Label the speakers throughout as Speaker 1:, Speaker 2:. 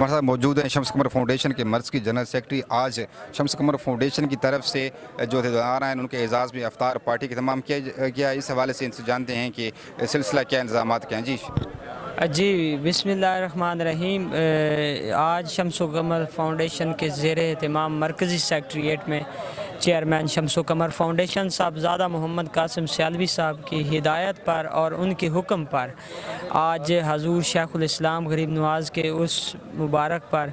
Speaker 1: ہمارے ساتھ موجود ہیں شمس قمر فاؤنڈیشن کے مرکز کی جنرل سیکرٹری. آج شمس قمر فاؤنڈیشن کی طرف سے جو آ رہے ہیں ان کے اعزاز میں افطار پارٹی کا اہتمام کیا. اس حوالے سے ان سے جانتے ہیں کہ سلسلہ کیا انتظامات کیا ہیں.
Speaker 2: جی بسم اللہ الرحمن الرحیم. آج شمس قمر فاؤنڈیشن کے زیر اہتمام مرکزی سیکریٹریٹ میں چیئرمین شمس قمر فاؤنڈیشن صاحبزادہ محمد قاسم سیالوی صاحب کی ہدایت پر اور ان کے حکم پر آج حضور شیخ الاسلام غریب نواز کے اس مبارک پر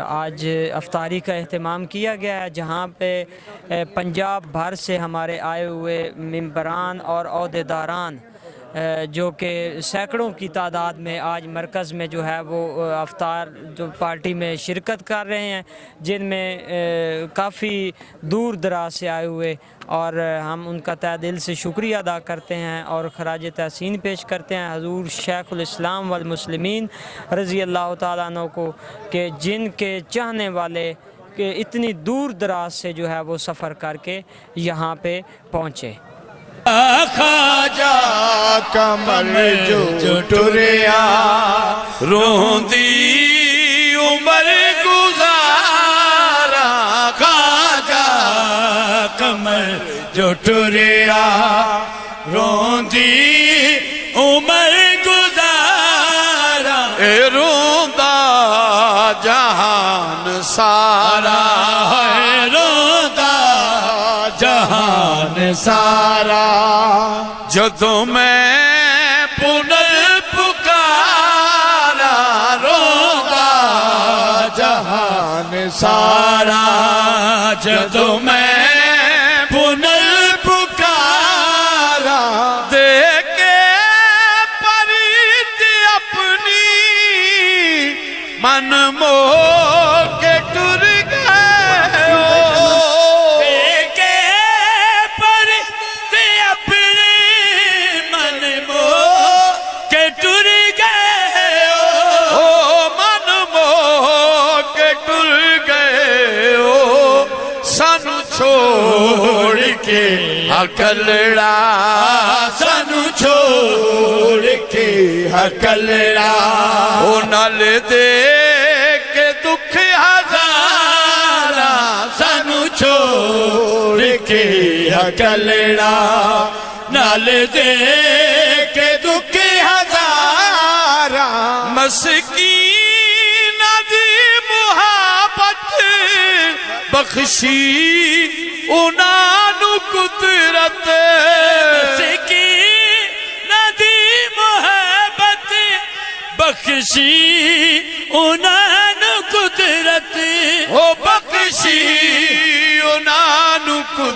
Speaker 2: آج افطاری کا اہتمام کیا گیا ہے، جہاں پہ پنجاب بھر سے ہمارے آئے ہوئے ممبران اور عہدیداران جو کہ سینکڑوں کی تعداد میں آج مرکز میں جو ہے وہ افطار جو پارٹی میں شرکت کر رہے ہیں، جن میں کافی دور دراز سے آئے ہوئے، اور ہم ان کا تہ دل سے شکریہ ادا کرتے ہیں اور خراج تحسین پیش کرتے ہیں حضور شیخ الاسلام والمسلمین رضی اللہ تعالیٰ عنہ کو، کہ جن کے چاہنے والے کہ اتنی دور دراز سے جو ہے وہ سفر کر کے یہاں پہ پہنچے.
Speaker 3: خواجہ کمر جو ٹریا روندی عمر گزارا، خواجہ کمر جو ٹریا روندی عمر گزارا، اے روندا جہان سارا ہے، روندا جہان سارا. جدوں میں پنر پکارا، روندا جہان سارا. جدوں میں پنر پکارا، دیکھ کے پریت اپنی من موہ کے ٹر گئے ہو، چھوڑ کے ہکلڑا، سانو چھوڑ کے ہکلڑا. او نال دے کے دکھ ہزارا، سانو چھوڑ کے ہکلڑا. نال دے کے دکھ ہزارا، مسکین دی محبت بخشی انہاں نو قدرت، مسکین دی محبت بخشی انہاں نو قدرت، او بخشی انہاں نو قدرت.